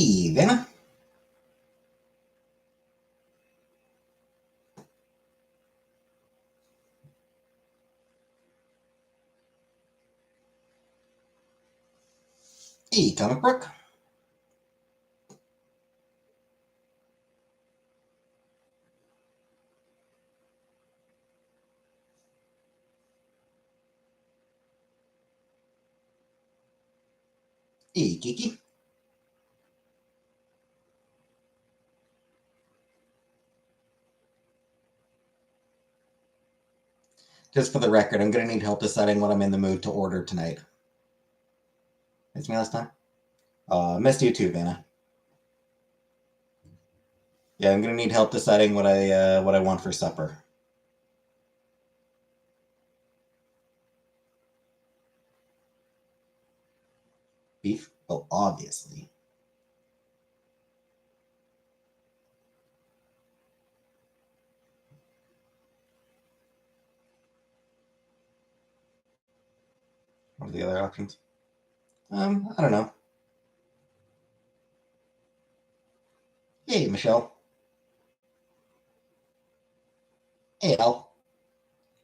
Hey, Vanna. Hey, Comic Brook. Hey, Kiki. Just for the record, I'm going to need help deciding what I'm in the mood to order tonight. Missed me last time? Missed you too, Vanna. Yeah, I'm going to need help deciding what I want for supper. Beef? Well, obviously. What are the other options? I don't know. Hey, Michelle. Hey, Al.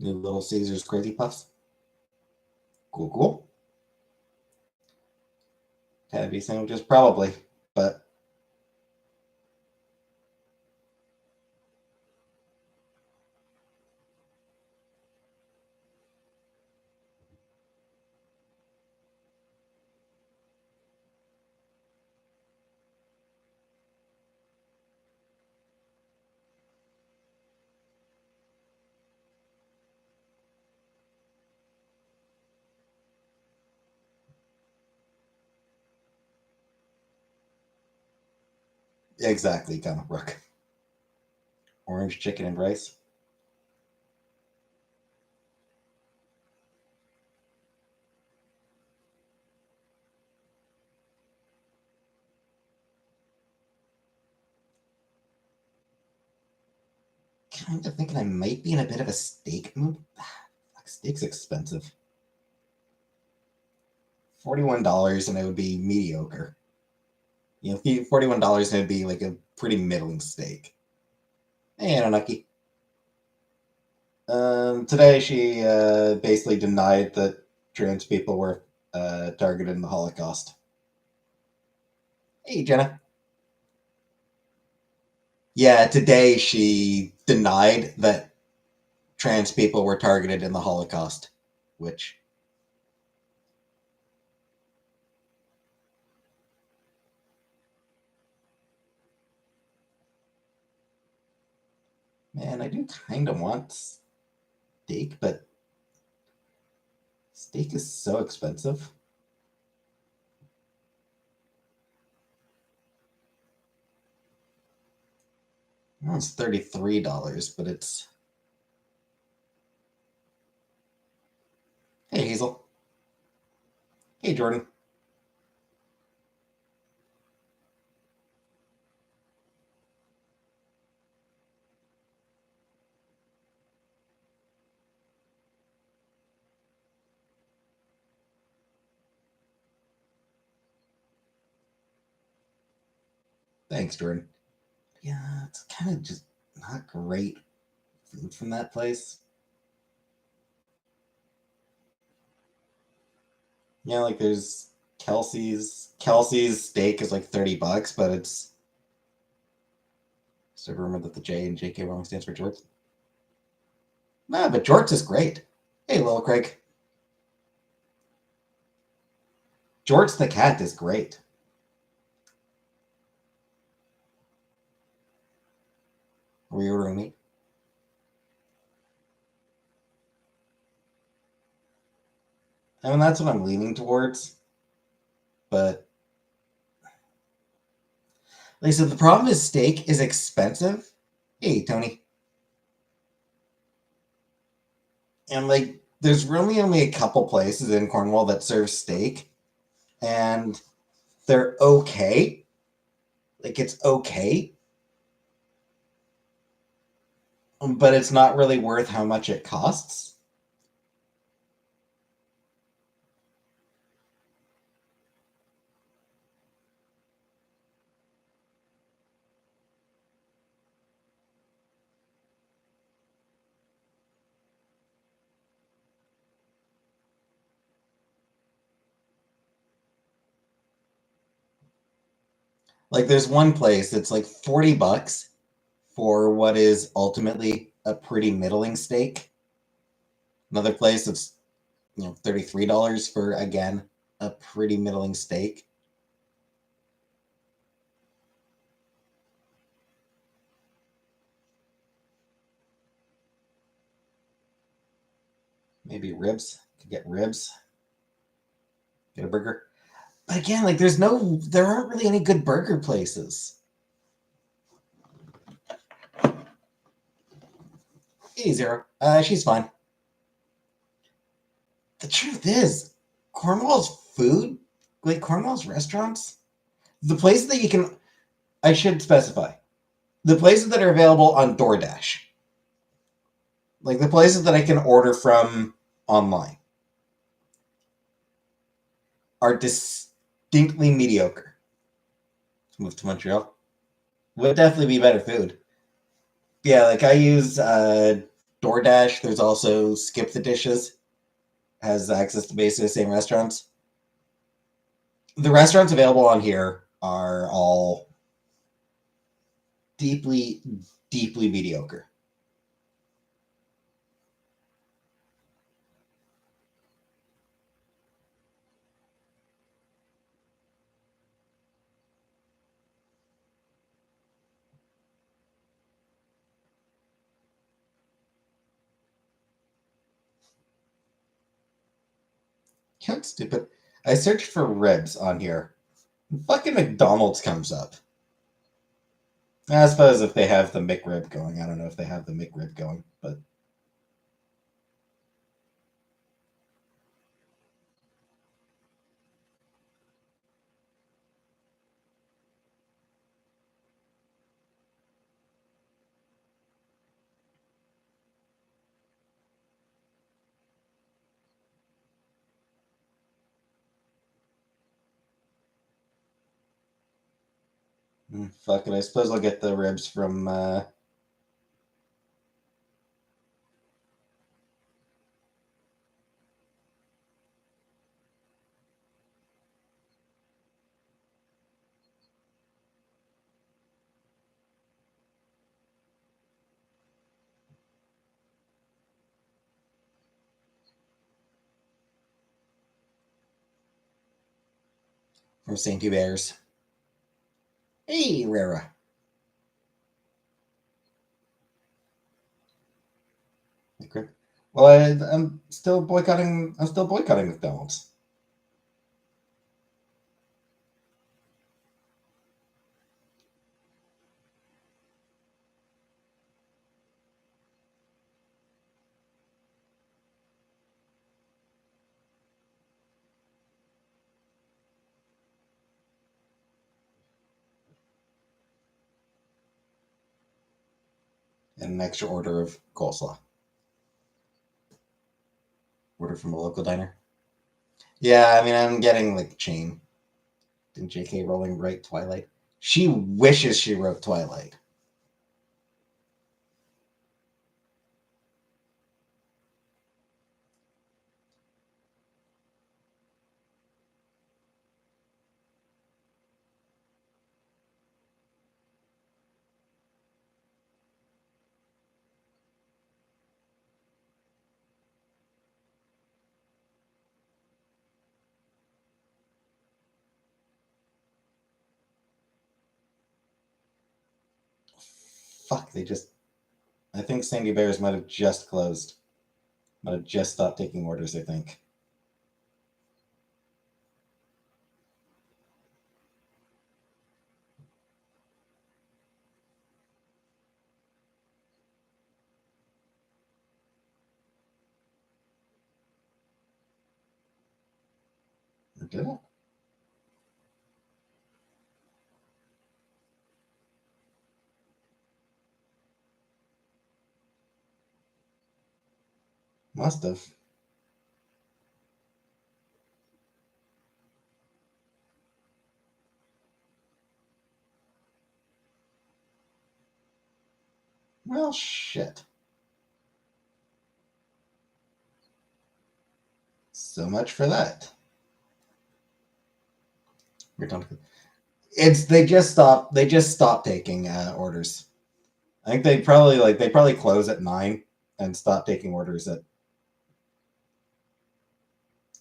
New Little Caesars Crazy Puffs. Cool, cool. Heavy sandwiches, probably, but exactly, Comic Brook. Orange chicken and rice. Kind of thinking I might be in a bit of a steak mood. Steak's expensive. $41 and it would be mediocre. You know, $41 and it'd be like a pretty middling steak. Hey, Anunnaki. Today she basically denied that trans people were targeted in the Holocaust. Hey, Jenna. Yeah, today she denied that trans people were targeted in the Holocaust, which man, I do kind of want steak, but steak is so expensive. Well, it's $33, but it's. Hey, Hazel. Hey, Jordan. Thanks, Jordan. Yeah, it's kind of just not great food from that place. Yeah, like there's Kelsey's steak is like $30, but it's just remember that the J in JK Rowling stands for Jorts. Nah, but Jorts is great. Hey, little Craig. Jorts the cat is great. Are you ordering meat? I mean, that's what I'm leaning towards. But like I said, the problem is steak is expensive. Hey, Tony. And like, there's really only a couple places in Cornwall that serve steak, and they're okay. Like, it's okay, but it's not really worth how much it costs. Like there's one place that's like $40 for what is ultimately a pretty middling steak. Another place that's $33 for again a pretty middling steak. Maybe ribs. Could get ribs. Get a burger. But again, like there aren't really any good burger places. Hey, Zero. She's fine. The truth is, Cornwall's food, like Cornwall's restaurants, the places that you can, I should specify, the places that are available on DoorDash, like the places that I can order from online, are distinctly mediocre. Let's move to Montreal. Would definitely be better food. Yeah, like I use DoorDash. There's also Skip the Dishes, has access to basically the same restaurants. The restaurants available on here are all deeply, deeply mediocre. That's stupid. I searched for ribs on here. Fucking McDonald's comes up. I suppose if they have the McRib going, I don't know if they have the McRib going, but fuck it. I suppose I'll get the ribs from St. Hubert's. Hey, Rara. McRib. Well, I'm still boycotting. I'm still boycotting McDonald's. And an extra order of coleslaw. Order from a local diner. Yeah, I mean, I'm getting like chain. Didn't J.K. Rowling write Twilight? She wishes she wrote Twilight. Fuck, they just. I think Sandy Bears might have just closed. Might have just stopped taking orders, I think. Did it? Must have. Well, shit. So much for that. We're done. It's they just stopped taking orders. I think they probably close at 9 and stop taking orders at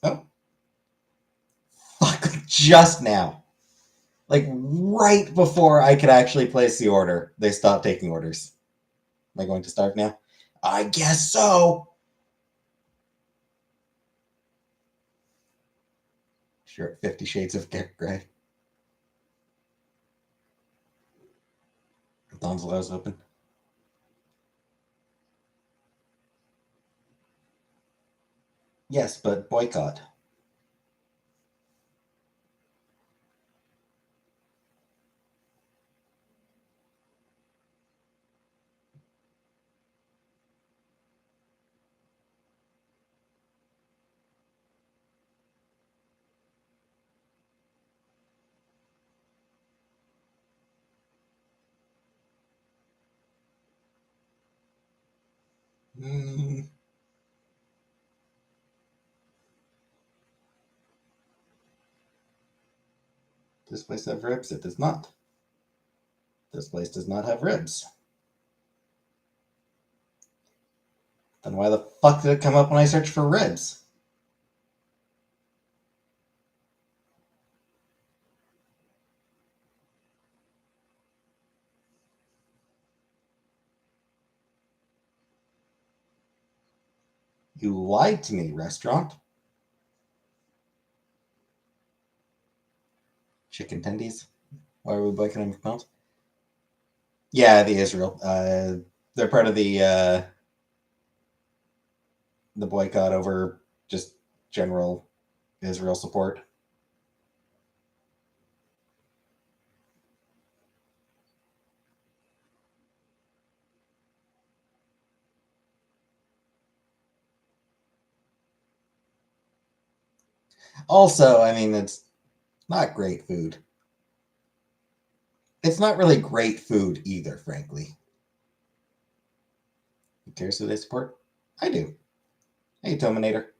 oh fuck just now. Like right before I could actually place the order, they stopped taking orders. Am I going to start now? I guess so. Sure, 50 Shades of Grey. Thumbs allows open. Yes, but boycott. Mm, this place have ribs? It does not. This place does not have ribs. Then why the fuck did it come up when I searched for ribs? You lied to me, restaurant. Chicken tendies. Why are we boycotting McDonald's? Yeah, the Israel. They're part of the boycott over just general Israel support. Also, I mean, it's not great food. It's not really great food either, frankly. Who cares who they support? I do. Hey, Tominator.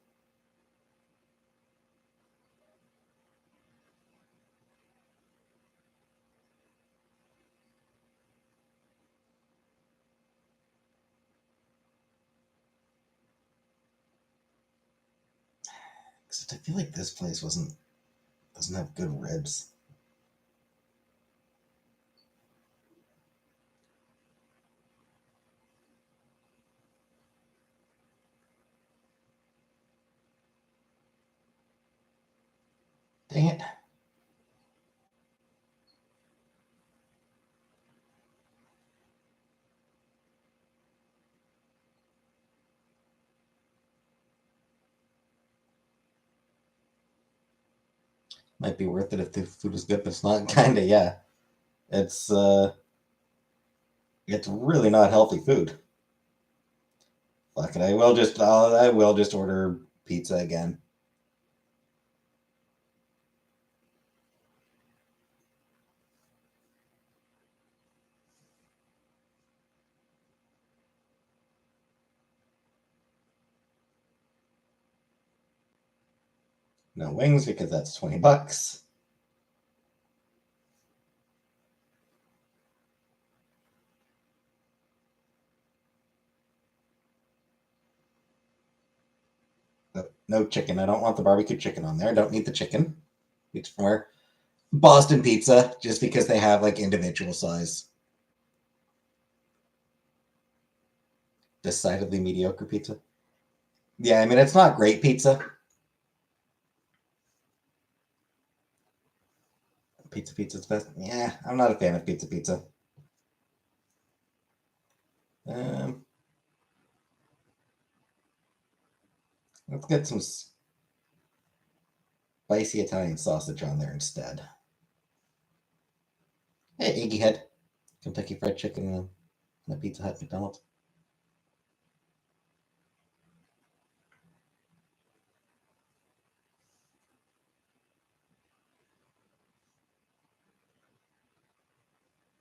Except I feel like this place doesn't have good ribs. Dang it. Might be worth it if the food was good, but it's not. Kinda, yeah. It's it's really not healthy food. Fuck it. I will just order pizza again. No wings because that's $20. No chicken. I don't want the barbecue chicken on there. I don't need the chicken. It's more Boston pizza just because they have like individual size. Decidedly mediocre pizza. Yeah, I mean it's not great pizza. Pizza's best. Yeah, I'm not a fan of pizza. Um, let's get some spicy Italian sausage on there instead. Hey, Iggy Head, Kentucky Fried Chicken and a Pizza Hut McDonald's.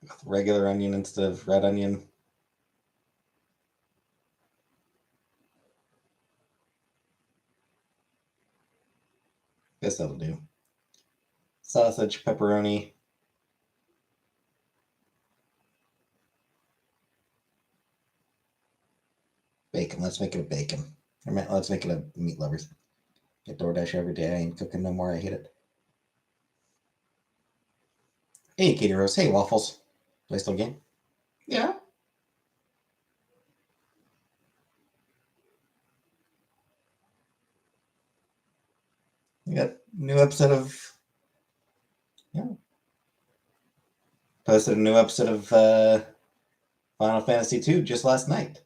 With regular onion instead of red onion. Guess that'll do. Sausage, pepperoni, bacon. Let's make it a bacon. Let's make it a meat lovers. Get DoorDash every day. I ain't cooking no more. I hate it. Hey, Katie Rose. Hey, Waffles. Do I still game? Yeah. We got new episode of. Yeah. Posted a new episode of Final Fantasy II just last night.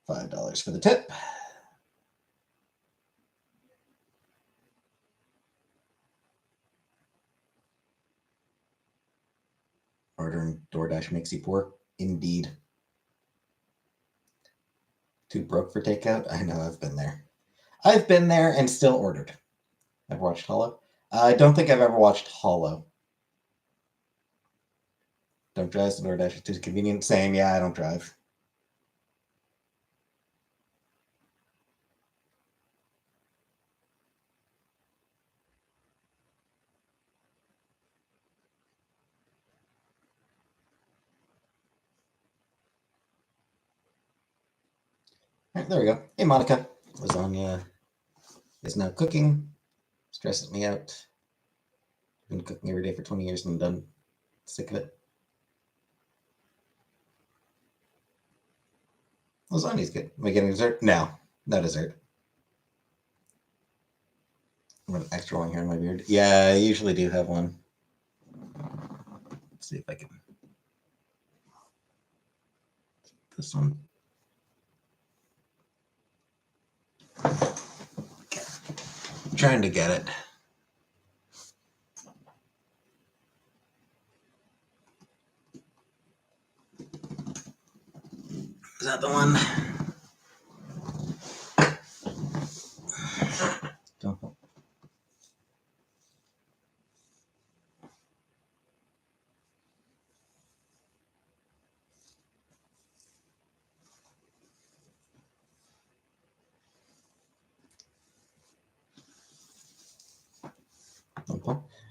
$5 for the tip. Ordering DoorDash makes you poor. Indeed. Too broke for takeout? I know, I've been there. I've been there and still ordered. Ever watched Hollow? I don't think I've ever watched Hollow. Don't drive to DoorDash. It's too convenient. Same, yeah, I don't drive. All right, there we go. Hey, Monica. Lasagna is now cooking. Stresses me out. Been cooking every day for 20 years and I'm done. Sick of it. Lasagna's good. Am I getting dessert? No. No dessert. I have an extra long hair in my beard. Yeah, I usually do have one. Let's see if I can. This one. Okay. I'm trying to get it. Is that the one? Don't.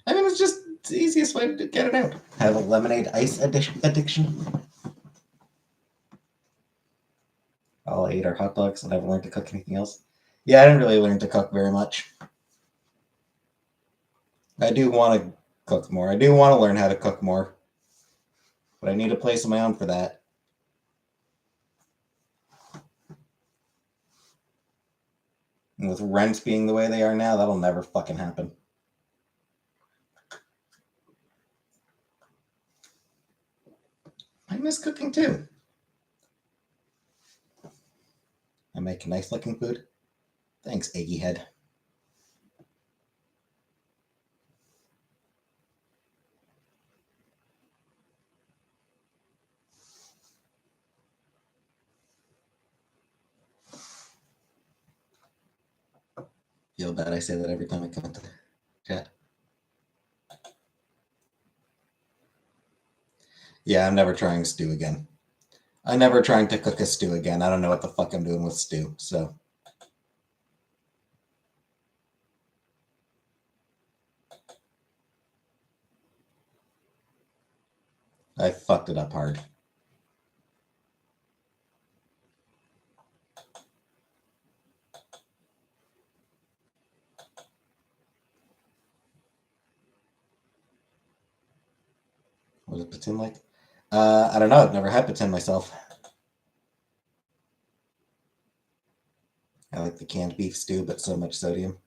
I mean, it's just the easiest way to get it out. Have a lemonade ice addiction. All I ate are hot dogs. I never learned to cook anything else. Yeah, I didn't really learn to cook very much. I do want to cook more. I do want to learn how to cook more. But I need a place of my own for that. And with rents being the way they are now, that'll never fucking happen. I miss cooking too. I make nice looking food. Thanks, Eggy Head. Feel bad I say that every time I come into the chat. Yeah, I'm never trying stew again. I'm never trying to cook a stew again. I don't know what the fuck I'm doing with stew, so. I fucked it up hard. What is poutine like? I don't know. I've never had poutine myself. I like the canned beef stew, but so much sodium.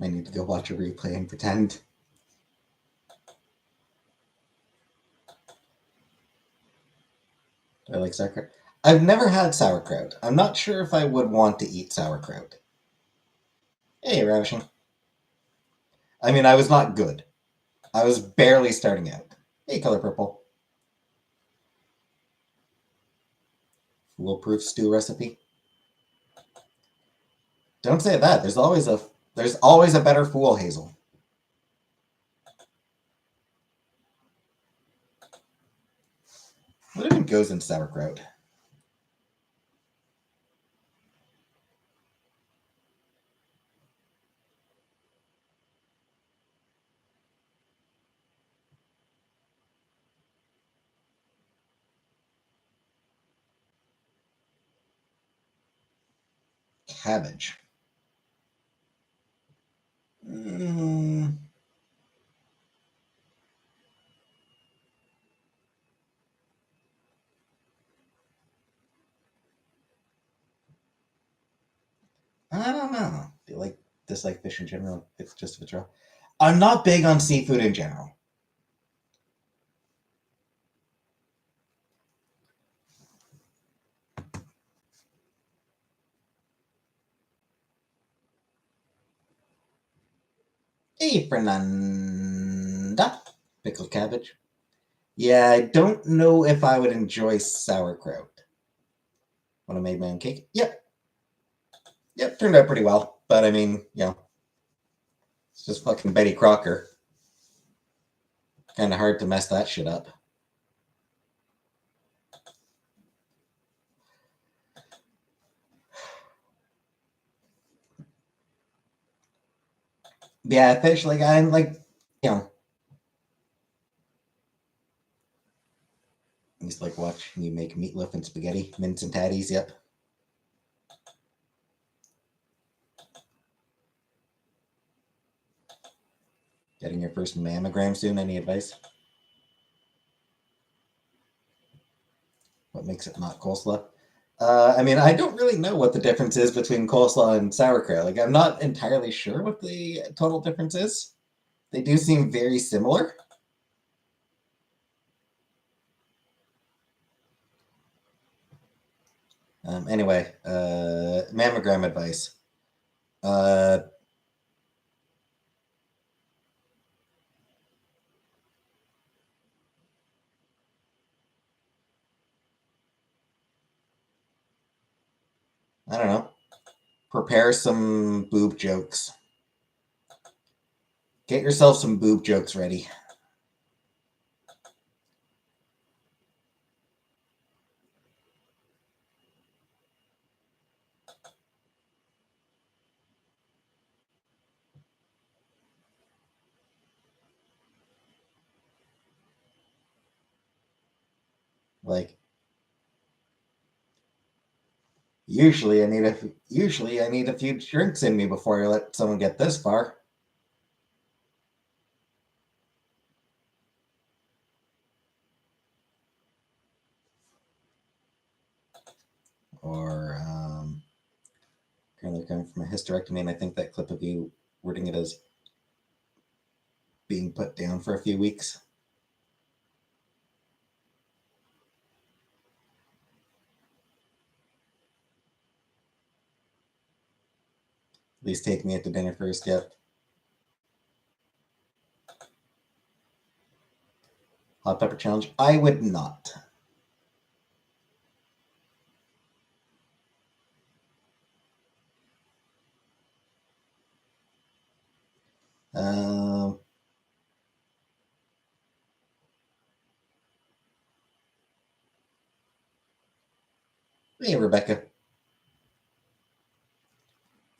I need to go watch a replay and pretend. Do I like sauerkraut? I've never had sauerkraut. I'm not sure if I would want to eat sauerkraut. Hey, Ravishing. I mean, I was not good. I was barely starting out. Hey, Color Purple. Foolproof stew recipe. Don't say that. There's always a better fool, Hazel. What even goes in sauerkraut? Cabbage. Mm, I don't know. Do you dislike fish in general? It's just if it's raw. I'm not big on seafood in general. Hey, Fernanda. Pickled cabbage. Yeah, I don't know if I would enjoy sauerkraut when I made my own cake. Yep, turned out pretty well. But I mean, it's just fucking Betty Crocker. Kind of hard to mess that shit up. Yeah, fish, I'm you know, I used to watching you make meatloaf and spaghetti, mince and tatties, yep. Getting your first mammogram soon, any advice? What makes it not coleslaw? I mean, I don't really know what the difference is between coleslaw and sauerkraut. I'm not entirely sure what the total difference is. They do seem very similar. Anyway, mammogram advice. Uh, I don't know. Prepare some boob jokes. Get yourself some boob jokes ready. Like usually I need a few drinks in me before I let someone get this far. Or currently coming from a hysterectomy, and I think that clip of you wording it as being put down for a few weeks. At least take me out to dinner first. Yep. Hot pepper challenge. I would not. Um, hey, Rebecca.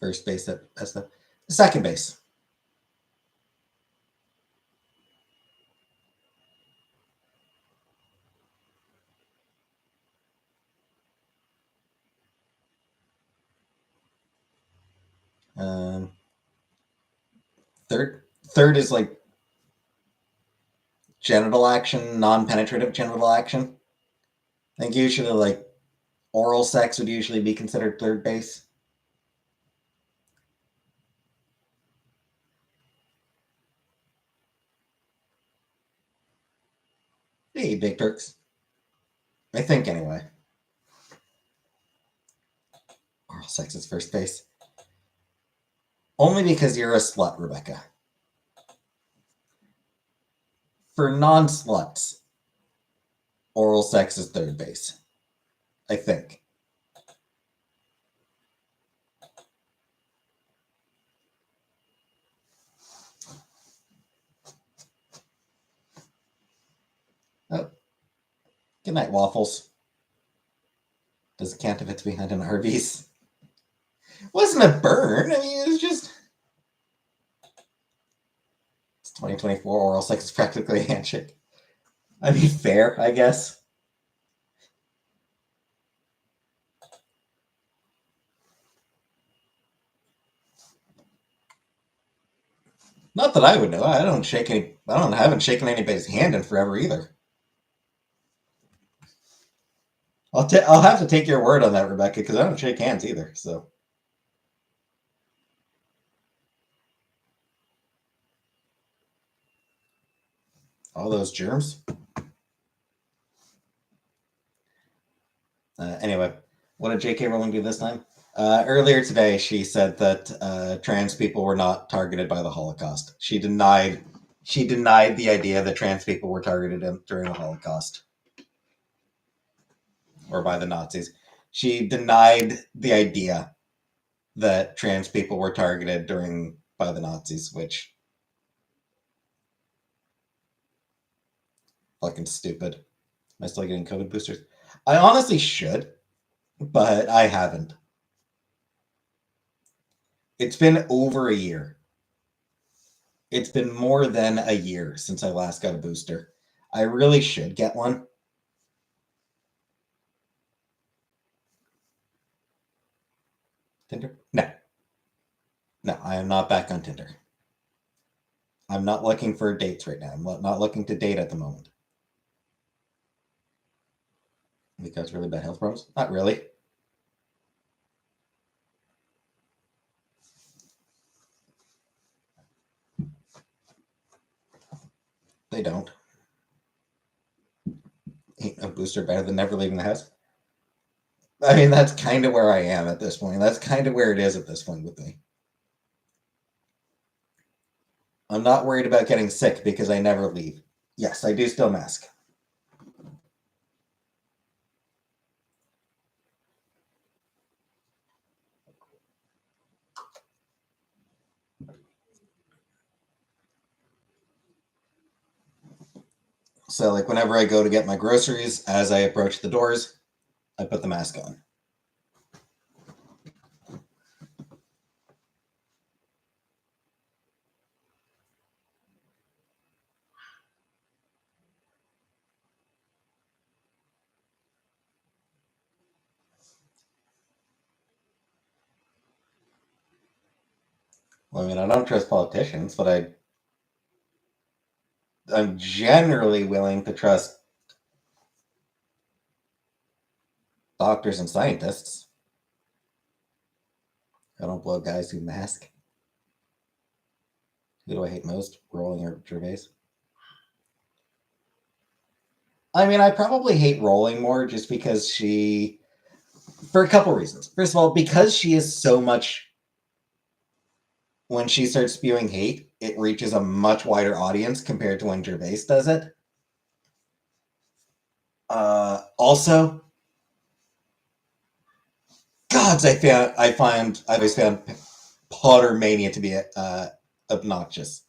First base at the second base. Um, third is genital action, non-penetrative genital action. I think usually oral sex would usually be considered third base. Hey, Big Turks. I think anyway. Oral sex is first base. Only because you're a slut, Rebecca. For non-sluts, oral sex is third base. I think. Oh, good night, Waffles. Does it count if it's behind an Arby's? Wasn't a burn. I mean, it was just. It's 2024. Oral sex is practically a handshake. I mean, fair, I guess. Not that I would know. I don't shake any. I haven't shaken anybody's hand in forever either. I'll have to take your word on that, Rebecca, because I don't shake hands either. So all those germs. Anyway, what did J.K. Rowling do this time? Earlier today, she said that trans people were not targeted by the Holocaust. She denied the idea that trans people were targeted during the Holocaust or by the Nazis. She denied the idea that trans people were targeted by the Nazis, which fucking stupid. Am I still getting COVID boosters? I honestly should, but I haven't. It's been over a year. It's been more than a year since I last got a booster. I really should get one. Tinder? No. No, I am not back on Tinder. I'm not looking for dates right now. I'm not looking to date at the moment. Because really bad health problems? Not really. They don't. Ain't a booster better than never leaving the house? I mean, that's kind of where I am at this point. That's kind of where it is at this point with me. I'm not worried about getting sick because I never leave. Yes, I do still mask. So, like, whenever I go to get my groceries, as I approach the doors, I put the mask on. Well, I mean, I don't trust politicians, but I'm generally willing to trust doctors and scientists. I don't blow guys who mask. Who do I hate most? Rowling or Gervais? I mean, I probably hate Rowling more just because for a couple reasons. First of all, because she is so much, when she starts spewing hate, it reaches a much wider audience compared to when Gervais does it. Also, gods, I've always found Potter mania to be obnoxious.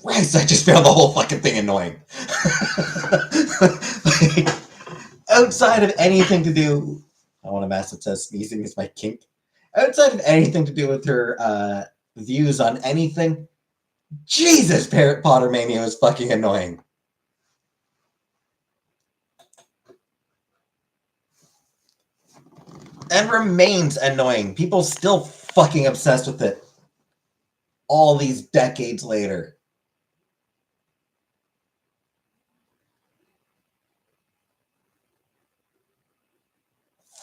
Christ, I just found the whole fucking thing annoying. Like, outside of anything to do, I want a mask that says sneezing is my kink. Outside of anything to do with her views on anything, Jesus, Potter mania was fucking annoying. And remains annoying. People still fucking obsessed with it all these decades later.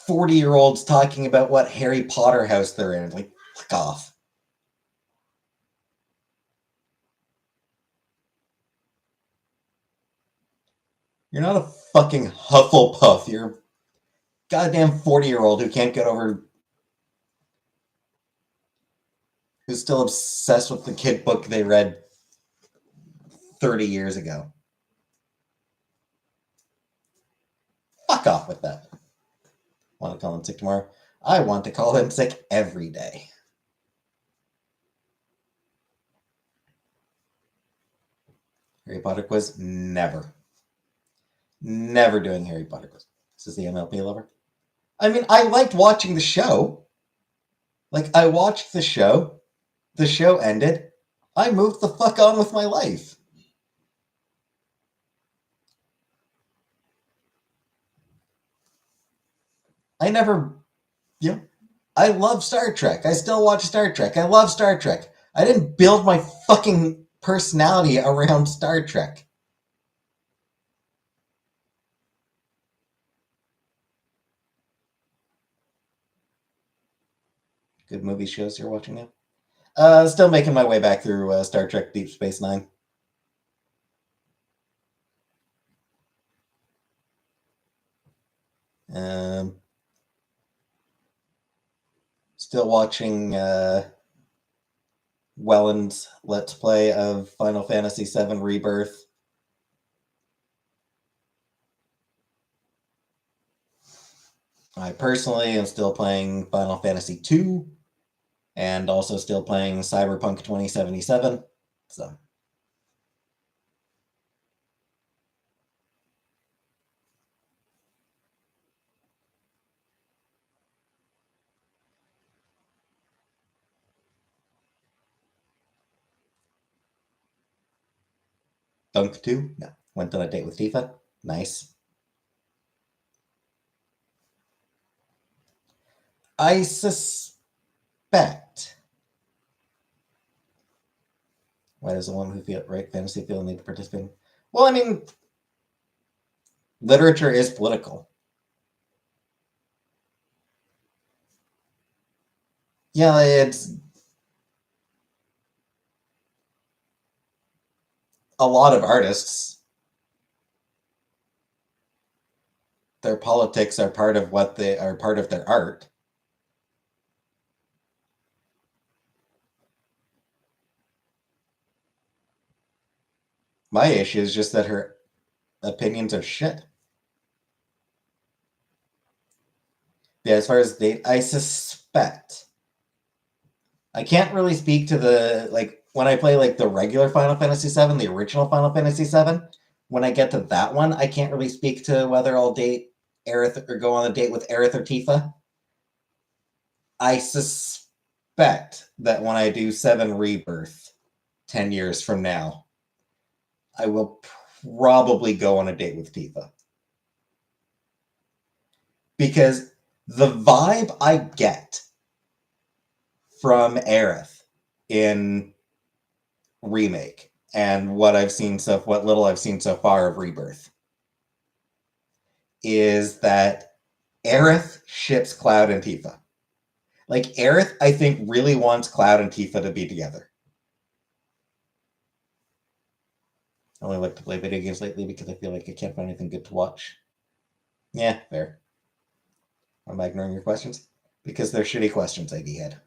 40-year-olds talking about what Harry Potter house they're in. Like, fuck off. You're not a fucking Hufflepuff. You're a goddamn 40-year-old who can't get over, who's still obsessed with the kid book they read 30 years ago. Fuck off with that. Want to call in sick tomorrow? I want to call in sick every day. Harry Potter quiz? Never. Never doing Harry Potter quiz. This is the MLP lover. I mean, I liked watching the show. Like, I watched the show. The show ended. I moved the fuck on with my life. I never, you know, I love Star Trek. I still watch Star Trek. I love Star Trek. I didn't build my fucking personality around Star Trek. Good movie shows you're watching now? Still making my way back through Star Trek Deep Space Nine. Um, Still watching Welland's Let's Play of Final Fantasy VII Rebirth. I personally am still playing Final Fantasy II and also still playing Cyberpunk 2077. So, Dunk 2? No. Went on a date with Tifa. Nice. I suspect. Why does a woman who write fantasy feel the need to participate? Well, I mean, literature is political. Yeah, it's a lot of artists. Their politics are part of what they are part of their art. My issue is just that her opinions are shit. Yeah, as far as I suspect. I can't really speak to the like when I play like the regular Final Fantasy VII, the original Final Fantasy VII. When I get to that one, I can't really speak to whether I'll date Aerith or go on a date with Aerith or Tifa. I suspect that when I do Seven Rebirth 10 years from now, I will probably go on a date with Tifa. Because the vibe I get from Aerith in Remake and what little I've seen so far of Rebirth is that Aerith ships Cloud and Tifa. Like Aerith, I think really wants Cloud and Tifa to be together. I only like to play video games lately because I feel like I can't find anything good to watch. Yeah, fair. Am I ignoring your questions? Because they're shitty questions, ID head.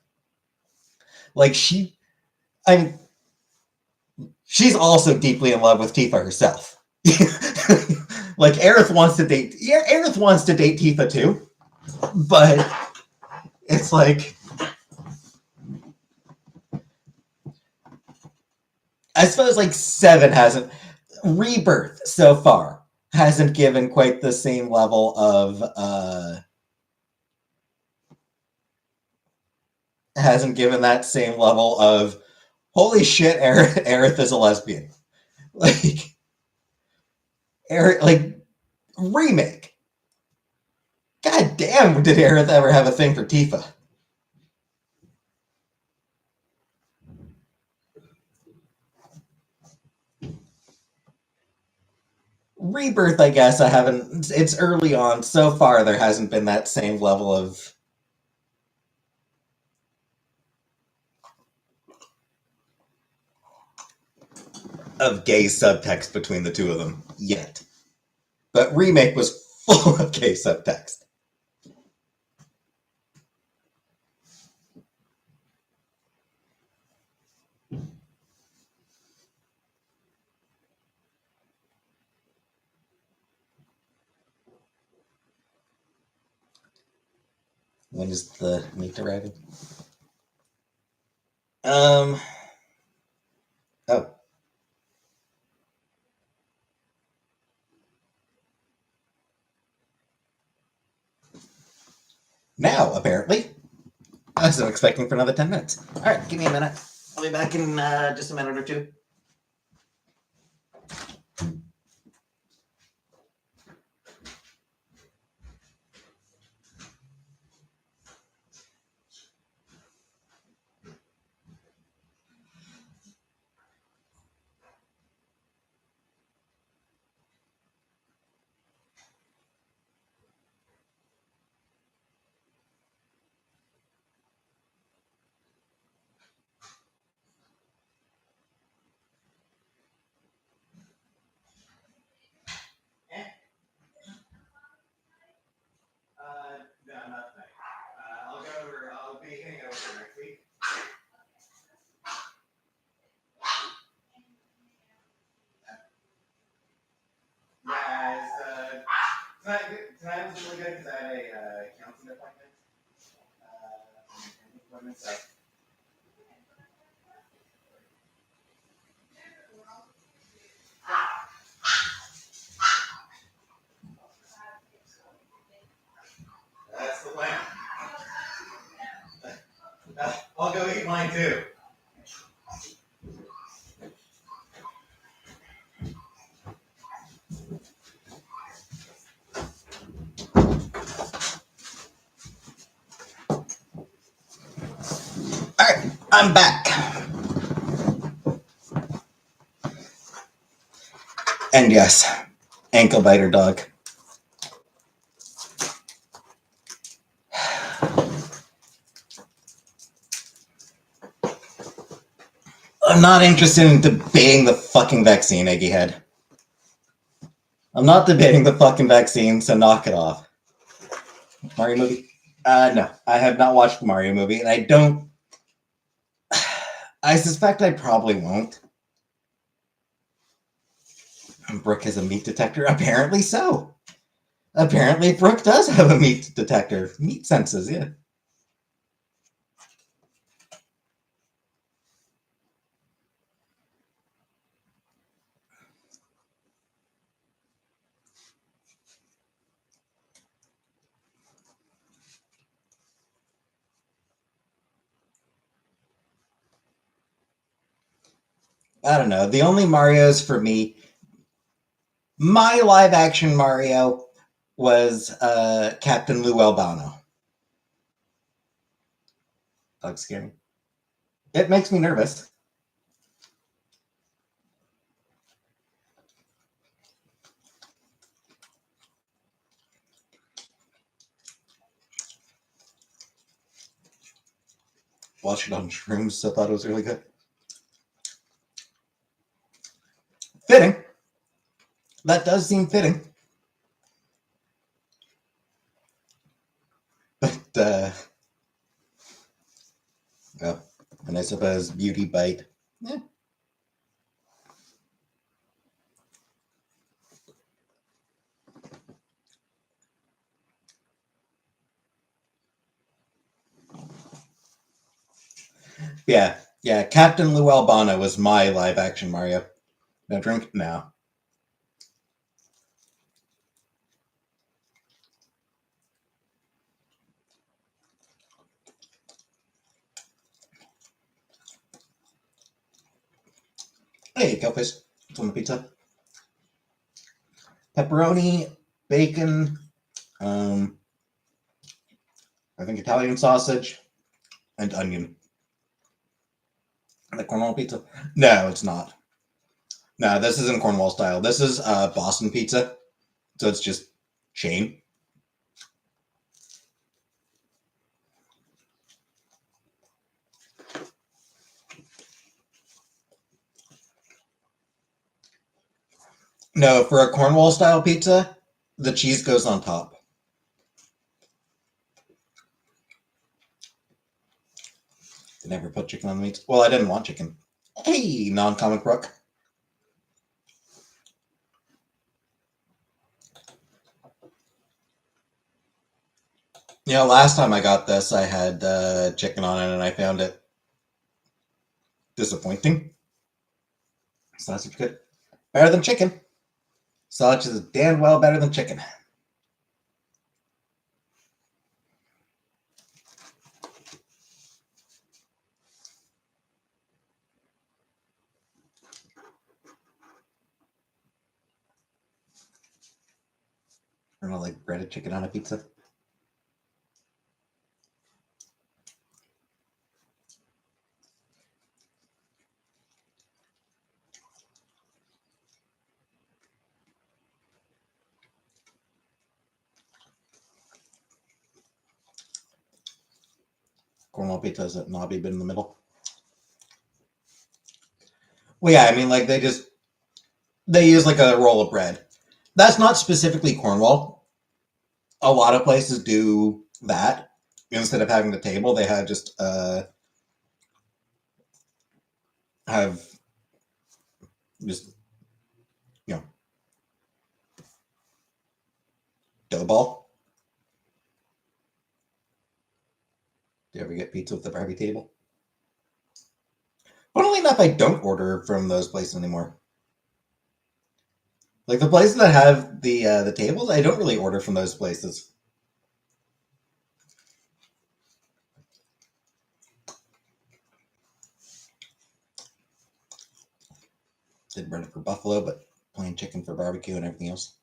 Like I mean, she's also deeply in love with Tifa herself. Like Aerith wants to date. Yeah, Aerith wants to date Tifa too, but it's like I suppose like 7 hasn't Rebirth so far hasn't given quite the same level of hasn't given that same level of holy shit, Aerith is a lesbian. Like Aerith, like Remake. God damn, did Aerith ever have a thing for Tifa? Rebirth, I guess I haven't. It's early on. So far, there hasn't been that same level of gay subtext between the two of them yet. But remake was full of gay subtext. When is the meat arriving? Oh. Now, apparently. I wasn't expecting for another 10 minutes. All right, give me a minute. I'll be back in just a minute or two. No, not tonight. I'll be hitting over next week. Yeah, tonight was really good because I had a counseling appointment. So. That's the plan. I'll go eat mine too. Alright, I'm back. And yes, ankle biter dog. I'm not interested in debating the fucking vaccine, Eggiehead. I'm not debating the fucking vaccine, so knock it off. Mario movie? No, I have not watched the Mario movie, and I don't. I suspect I probably won't. Brooke has a meat detector? Apparently so. Apparently Brooke does have a meat detector. Meat senses, yeah. I don't know. The only Marios for me, my live action Mario was Captain Lou Albano. Dog scaring. It makes me nervous. Watched it on shrooms, so I thought it was really good. Fitting. That does seem fitting. But, oh, and I suppose Beauty Bite. Yeah. Yeah. Captain Lou Albano was my live action Mario. No drink? No. Hey, Cowfish. It's on the pizza. Pepperoni, bacon, I think Italian sausage, and onion. The Cornwall pizza? No, it's not. No, this isn't Cornwall style. This is Boston pizza. So it's just chain. No, for a Cornwall style pizza, The cheese goes on top. I never put chicken on the meat. Well, I didn't want chicken. Hey, non-comic book. You know, last time I got this, I had chicken on it, and I found it disappointing. Sausage good. Better than chicken. Sausage is damn well better than chicken. I don't like breaded chicken on a pizza. Cornwall pizza is a knobby bit in the middle. Well, yeah, I mean, like, they use like a roll of bread. That's not specifically Cornwall. A lot of places do that. Instead of having the table, they have just have just, you know, dough ball. Do you ever get pizza with the Barbie table? Funnily enough, I don't order from those places anymore. Like the places that have the tables, I don't really order from those places. Did bread for buffalo, but plain chicken for barbecue and everything else.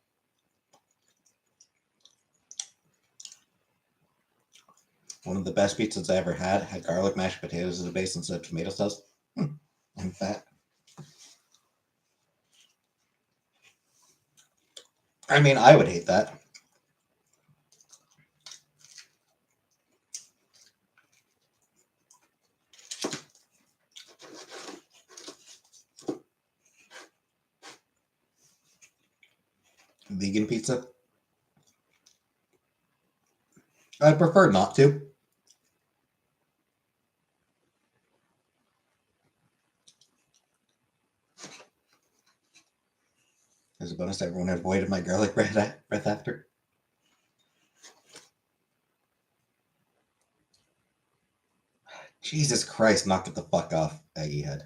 One of the best pizzas I ever had garlic mashed potatoes as a base instead of tomato sauce. I'm fat. I mean, I would hate that. Vegan pizza? I prefer not to. As a bonus, everyone avoided my garlic breath after. Jesus Christ, knock it the fuck off, Aggie head.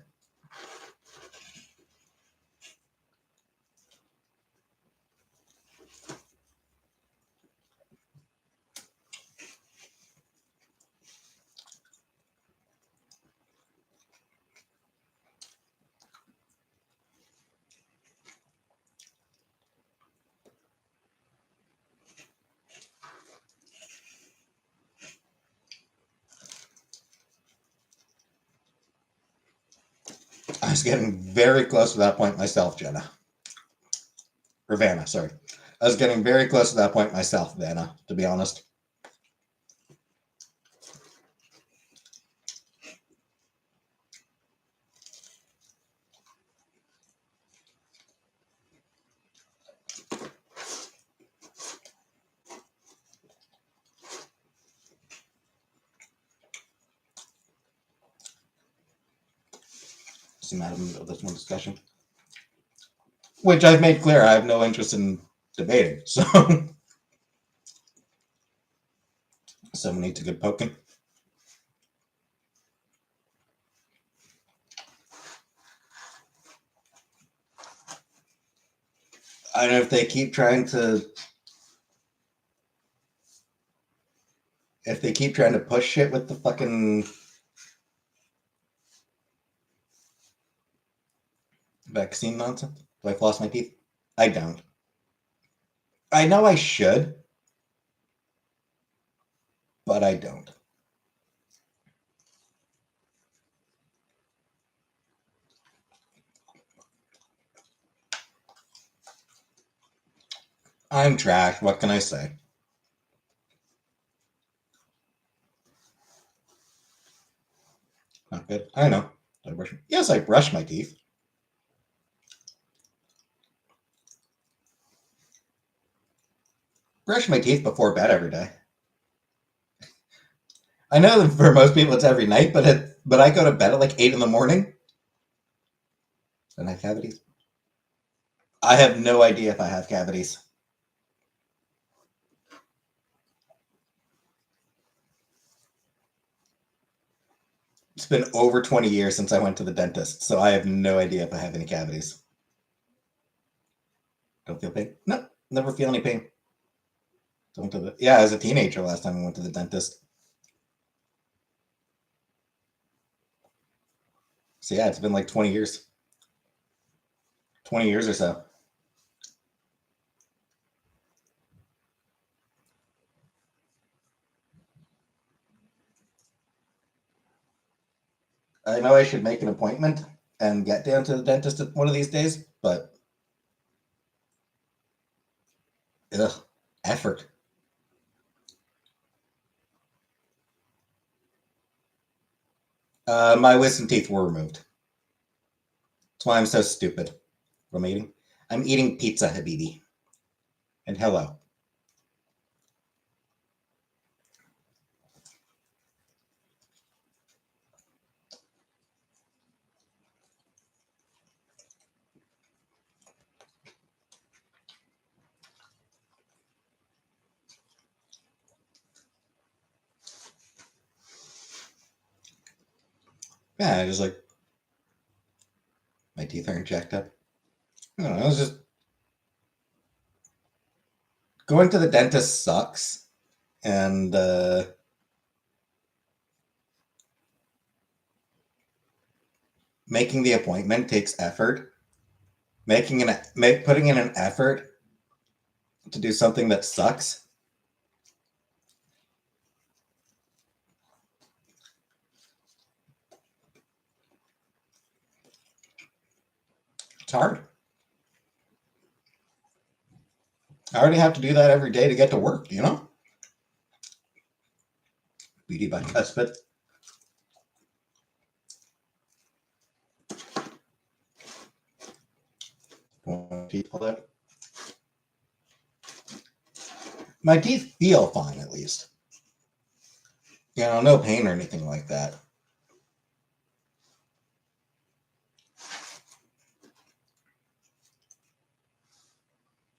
I was getting very close to that point myself, Jenna. Or Vanna, sorry. I was getting very close to that point myself, Vanna, to be honest. Seem out of this one discussion. Which I've made clear I have no interest in debating, so someone needs a good poking. I don't know if they keep trying to push shit with the fucking vaccine nonsense. Do I floss my teeth? I don't. I know I should, but I don't. I'm trash. What can I say? Not good. I know. Yes, I brush my teeth. Brush my teeth before bed every day. I know that for most people it's every night, but I go to bed at like 8 in the morning and I have cavities. I have no idea if I have cavities. It's been over 20 years since I went to the dentist, so I have no idea if I have any cavities. Don't feel pain? No, never feel any pain. Yeah, as a teenager last time I went to the dentist. So yeah, it's been like 20 years. 20 years or so. I know I should make an appointment and get down to the dentist one of these days, but ugh, effort. My wisdom teeth were removed. That's why I'm so stupid. What am I eating? I'm eating pizza, Habibi. And hello. Yeah, I just like my teeth aren't jacked up. I don't know. It's just going to the dentist sucks, and making the appointment takes effort. Putting in an effort to do something that sucks. It's hard. I already have to do that every day to get to work. Beauty by Cuspid. My teeth feel fine, at least. No pain or anything like that.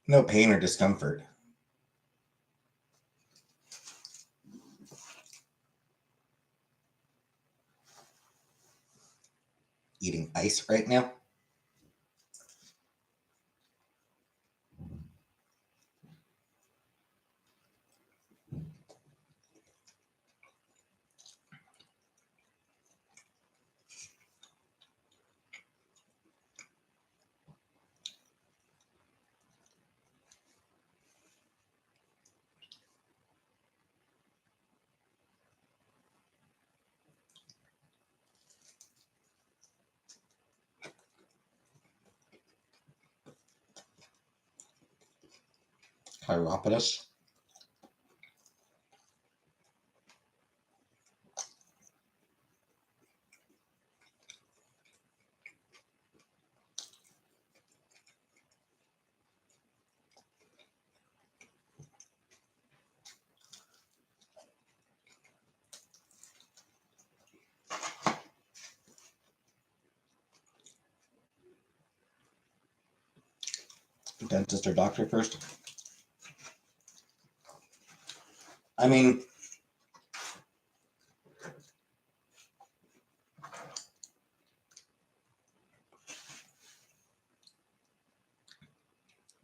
No pain or discomfort. Eating ice right now. Chiropodist. Dentist or doctor first. I mean,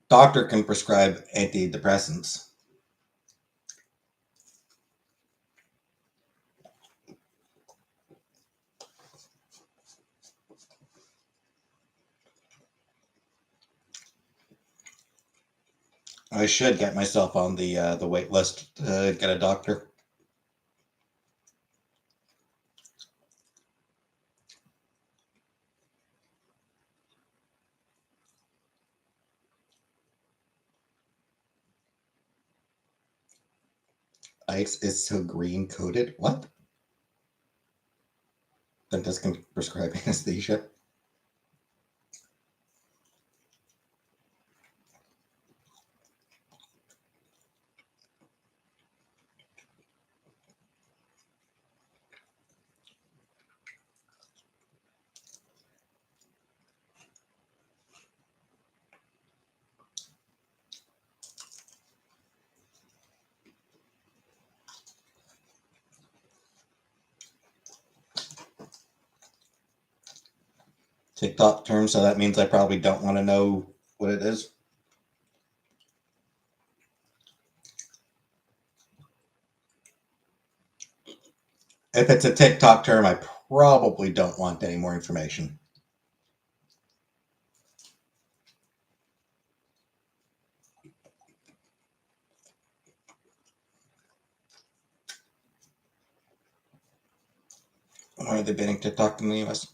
doctor can prescribe antidepressants. I should get myself on the wait list to get a doctor. Ice is so green coated. What? Dentist can prescribe anesthesia. TikTok term, so that means I probably don't want to know what it is. If it's a TikTok term, I probably don't want any more information. Why are they banning TikTok in the US?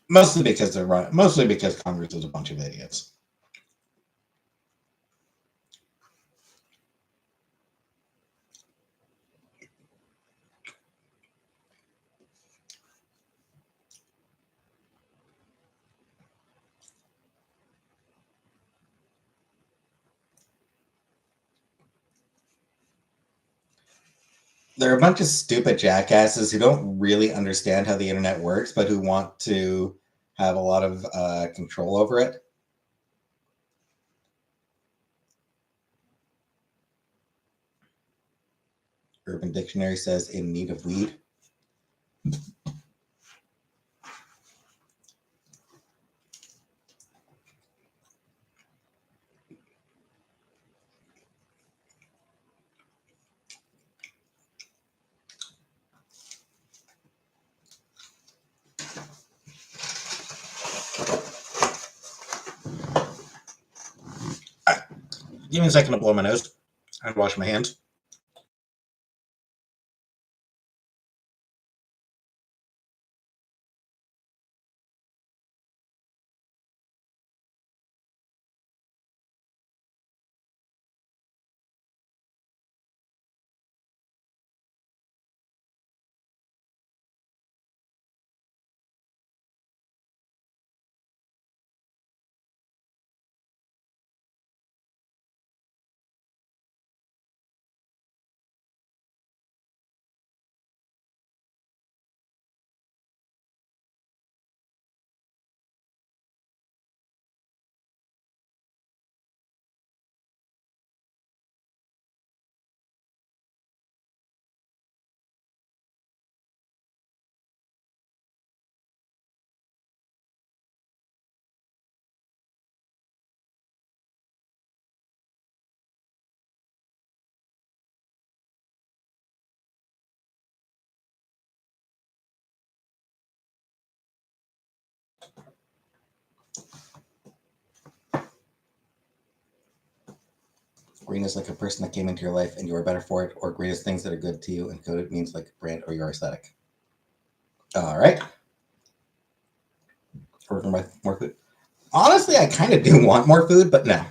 Mostly because they're right. Mostly because Congress is a bunch of idiots. They're a bunch of stupid jackasses who don't really understand how the internet works, but who want to have a lot of control over it. Urban Dictionary says in need of weed. Give me a second to blow my nose and wash my hands. Green is like a person that came into your life and you are better for it, or green is things that are good to you, and coded means like brand or your aesthetic. All right. Working by more food. Honestly, I kind of do want more food, but no.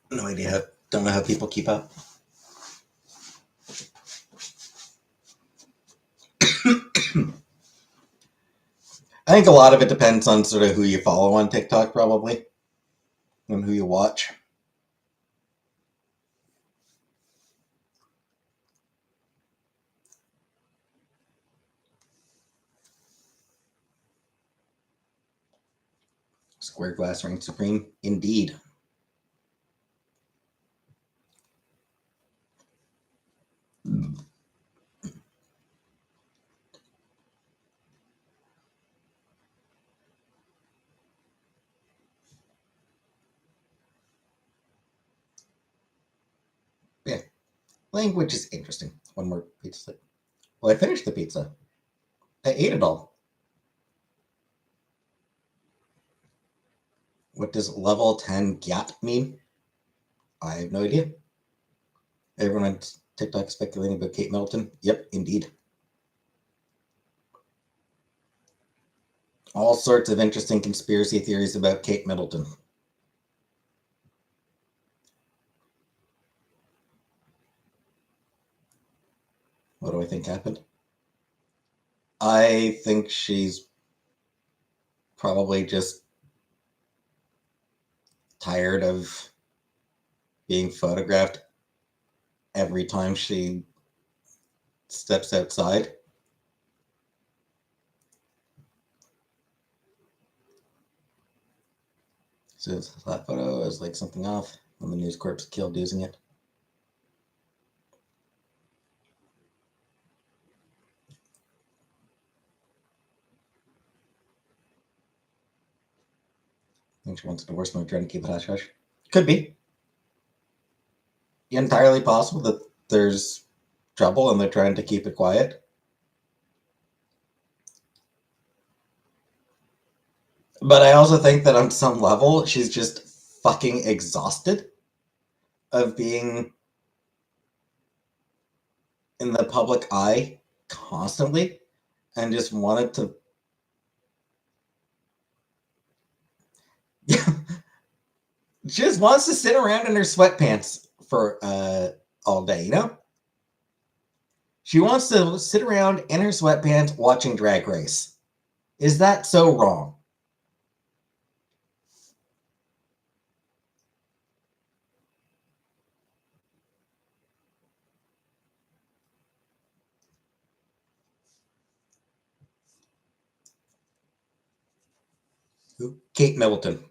No idea. Don't know how people keep up. I think a lot of it depends on sort of who you follow on TikTok, probably, and who you watch. Square glass reigns supreme, indeed. Yeah, language is interesting. One more pizza. Well, I finished the pizza. I ate it all. What does level 10 gyat mean? I have no idea. Everyone on TikTok speculating about Kate Middleton. Yep, indeed. All sorts of interesting conspiracy theories about Kate Middleton. What do I think happened? I think she's probably just tired of being photographed every time she steps outside. So that photo is like something off when the News Corp's killed using it. I think she wants a divorce and we're trying to keep it hush hush. Could be. Entirely possible that there's trouble and they're trying to keep it quiet. But I also think that on some level, she's just fucking exhausted of being in the public eye constantly and just wanted to. She just wants to sit around in her sweatpants for all day, you know? She wants to sit around in her sweatpants watching Drag Race. Is that so wrong? Who? Kate Middleton.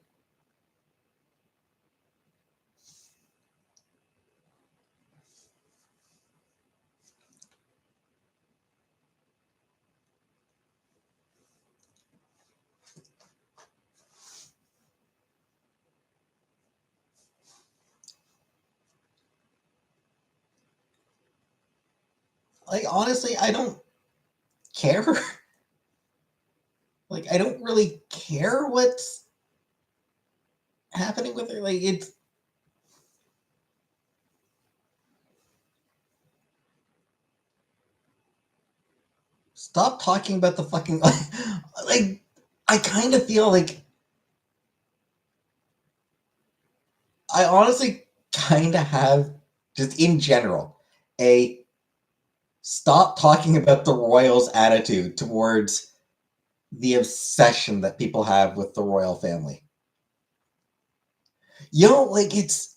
Like, honestly, I don't care. Like, I don't really care what's happening with her. Like, it's. Stop talking about the fucking. Like, I kind of feel like. I honestly kind of have, just in general, a stop talking about the royals attitude towards the obsession that people have with the royal family. You know, like, it's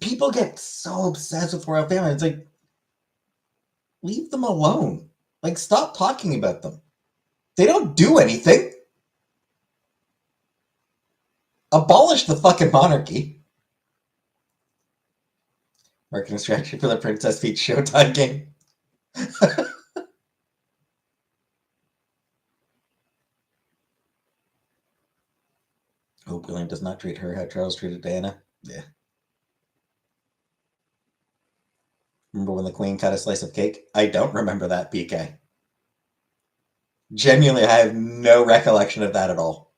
people get so obsessed with royal family. It's like, leave them alone. Like, stop talking about them. They don't do anything. Abolish the fucking monarchy. Marketing strategy for the Princess Peach Showtime game. Hope William does not treat her how Charles treated Diana. Yeah. Remember when the Queen cut a slice of cake? I don't remember that, PK. Genuinely, I have no recollection of that at all.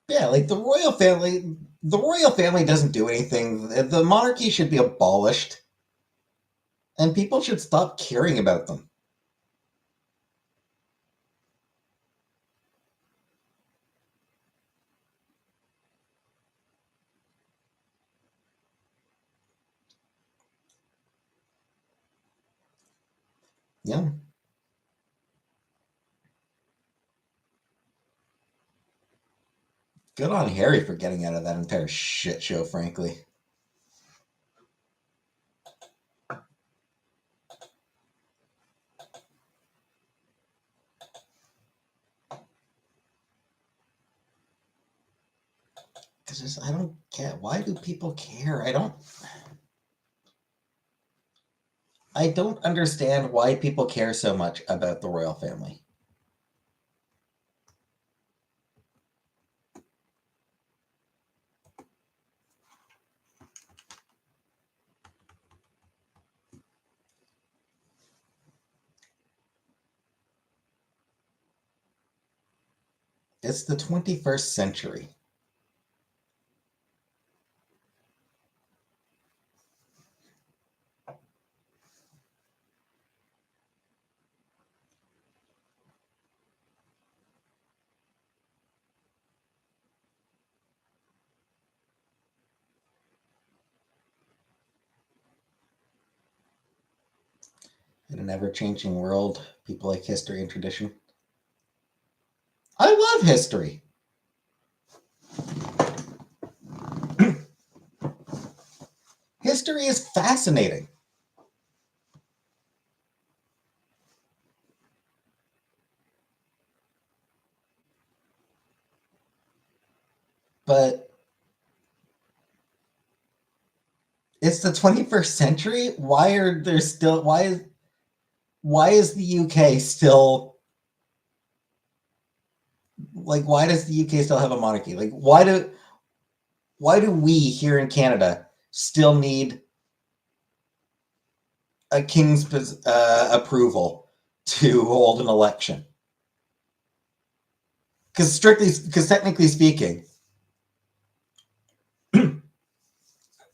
Yeah, like the royal family doesn't do anything. The monarchy should be abolished, and people should stop caring about them. Yeah. Good on Harry for getting out of that entire shit show, frankly. Because I don't get why do people care? I don't understand why people care so much about the royal family. It's the 21st century. In an ever-changing world, people like history and tradition. I love history. history is fascinating. But it's the 21st century. Why is the UK still like why does the UK still have a monarchy? Like why do we here in Canada still need a king's approval to hold an election? Because technically speaking,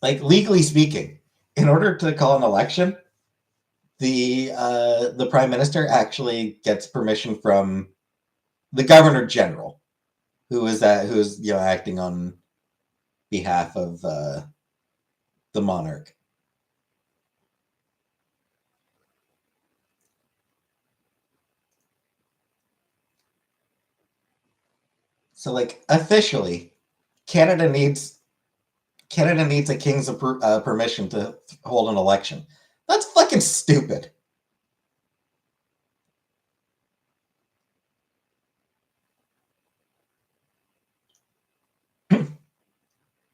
like legally speaking, in order to call an election, the prime minister actually gets permission from the governor general, who's acting on behalf of the monarch. So like officially, Canada needs Canada needs a king's permission to hold an election. That's fucking stupid.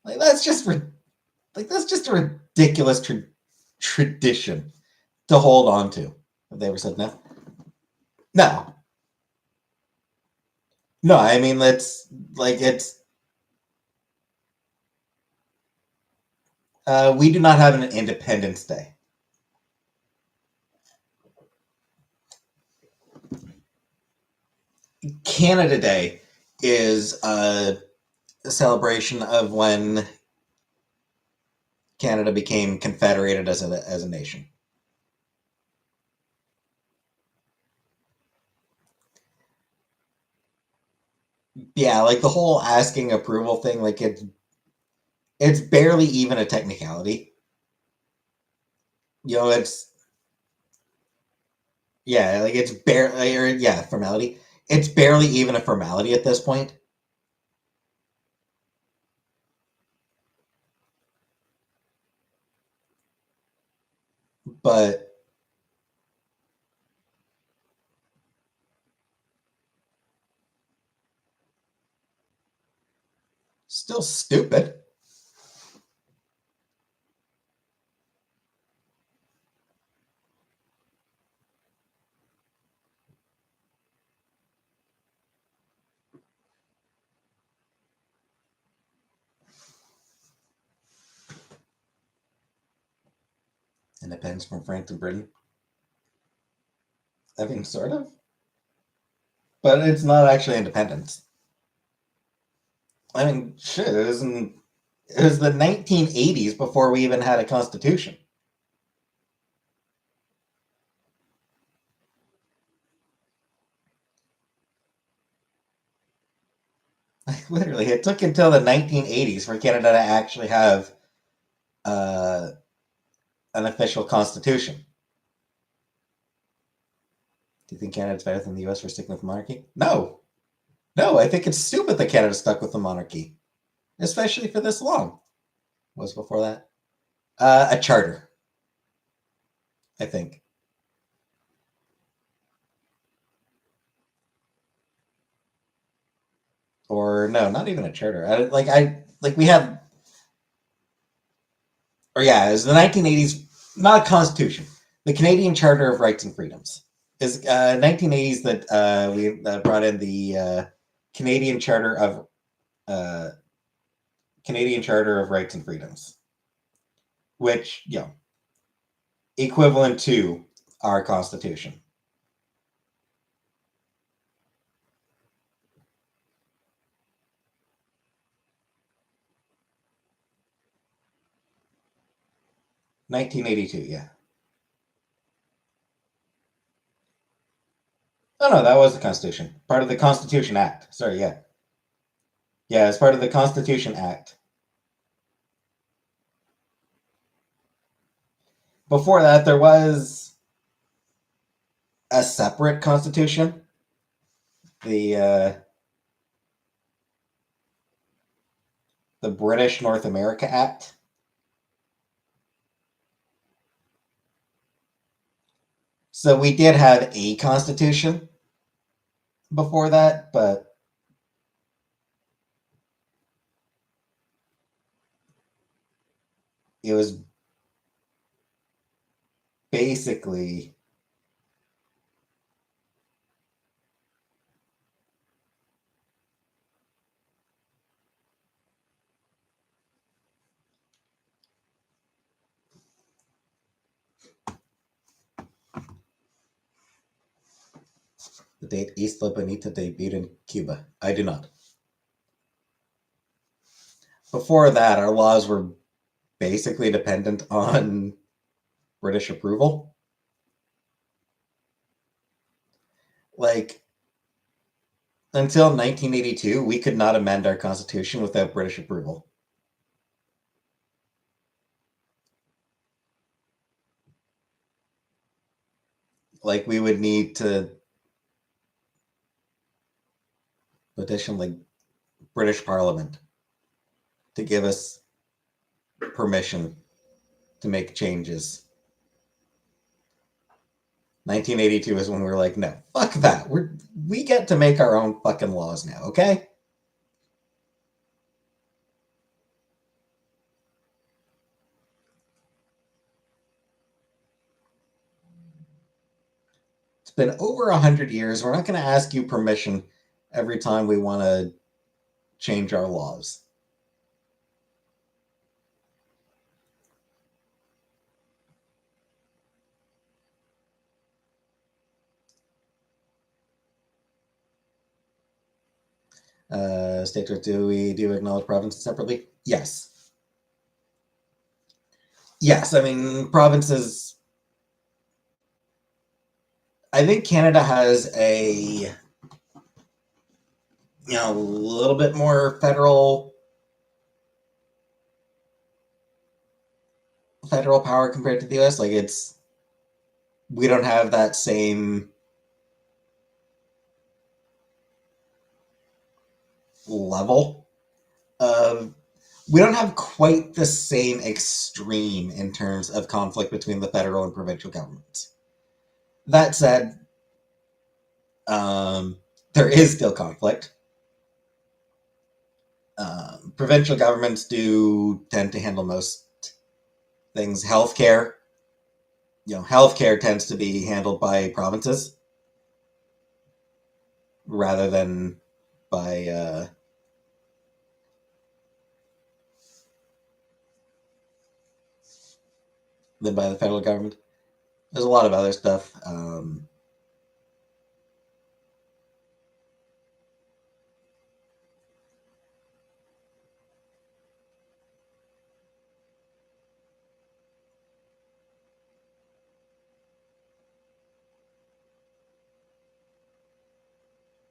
Like that's just a ridiculous tradition to hold on to. Have they ever said no? No, no. I mean, that's like it's. We do not have an Independence Day. Canada Day is a celebration of when Canada became confederated as a nation. Yeah, like the whole asking approval thing, like it's barely even a technicality. You know, it's yeah, like it's barely or yeah, formality. It's barely even a formality at this point. But still stupid. Independence from France and Britain. I mean, sort of, but it's not actually independence. I mean, shit, it was the 1980s before we even had a constitution. Like, literally, it took until the 1980s for Canada to actually have uh, an official constitution. Do you think Canada's better than the US for sticking with monarchy? No. No, I think it's stupid that Canada stuck with the monarchy, especially for this long. What was before that? A charter, I think. Or no, not even a charter. We have or yeah, it was the 1980s, not a constitution. The Canadian Charter of Rights and Freedoms is 1980s that we brought in the Canadian Charter of uh, Canadian Charter of Rights and Freedoms, which equivalent to our Constitution. 1982, yeah. Oh no, that was the Constitution. Part of the Constitution Act. Sorry, yeah. Yeah, it's part of the Constitution Act. Before that, there was a separate constitution, the the British North America Act. So we did have a constitution before that, but it was basically the date Isla Bonita debuted in Cuba. I do not. Before that, our laws were basically dependent on British approval. Like, until 1982, we could not amend our constitution without British approval. Like, we would need to petition, like, British Parliament to give us permission to make changes. 1982 is when we were like, no, fuck that. We get to make our own fucking laws now, okay? It's been over 100 years. We're not going to ask you permission every time we want to change our laws. States, do we do acknowledge provinces separately? Yes. Yes, I mean, provinces. I think Canada has a little bit more federal power compared to the US. Like, we don't have that same level of, we don't have quite the same extreme in terms of conflict between the federal and provincial governments. That said, there is still conflict. Provincial governments do tend to handle most things. Healthcare tends to be handled by provinces rather than by the federal government. There's a lot of other stuff.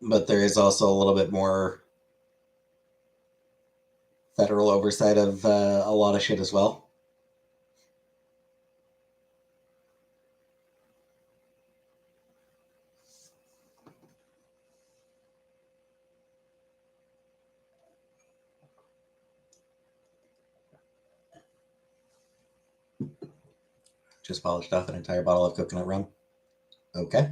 But there is also a little bit more federal oversight of a lot of shit as well. Just polished off an entire bottle of coconut rum. Okay.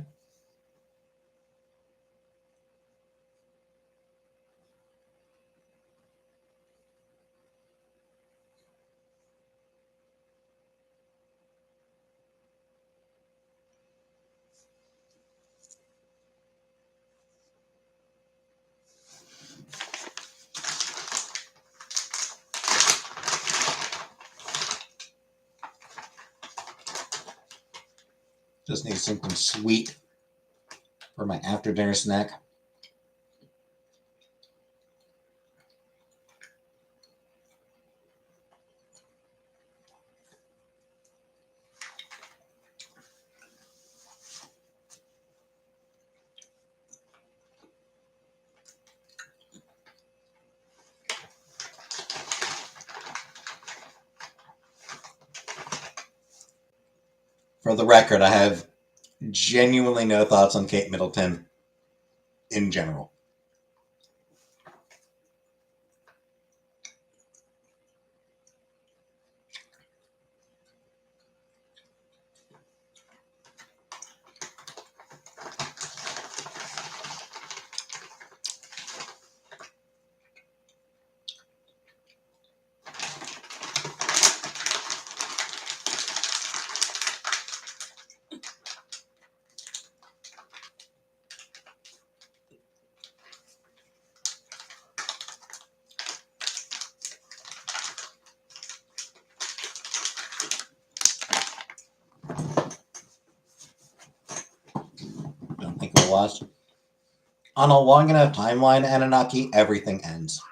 Just need something sweet for my after dinner snack. For the record, I have genuinely no thoughts on Kate Middleton in general. to watch. On a long enough timeline, Anunnaki, everything ends.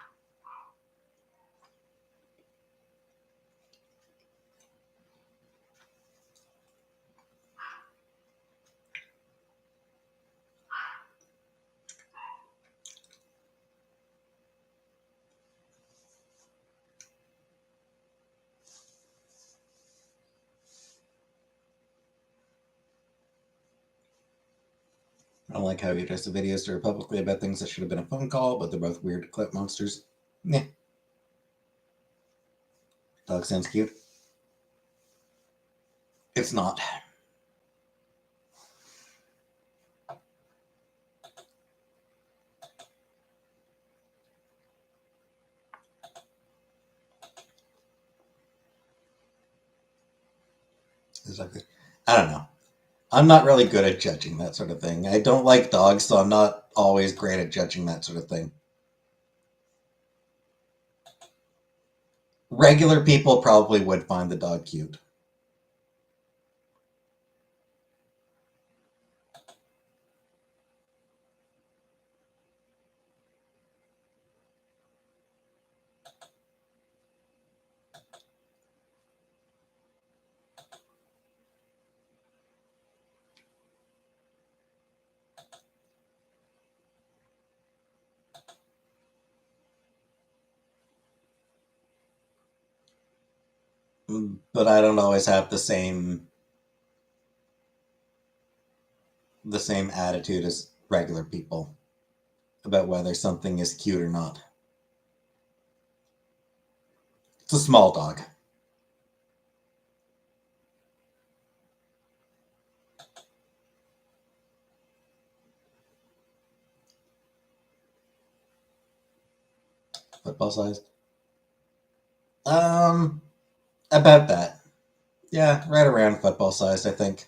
I don't like how he addressed the videos to publicly about things that should have been a phone call, but they're both weird clip monsters. Yeah. Dog sounds cute. It's not. Exactly. I don't know. I'm not really good at judging that sort of thing. I don't like dogs, so I'm not always great at judging that sort of thing. Regular people probably would find the dog cute. But I don't always have the same attitude as regular people about whether something is cute or not. It's a small dog. Football sized. About that. Yeah, right around football sized, I think.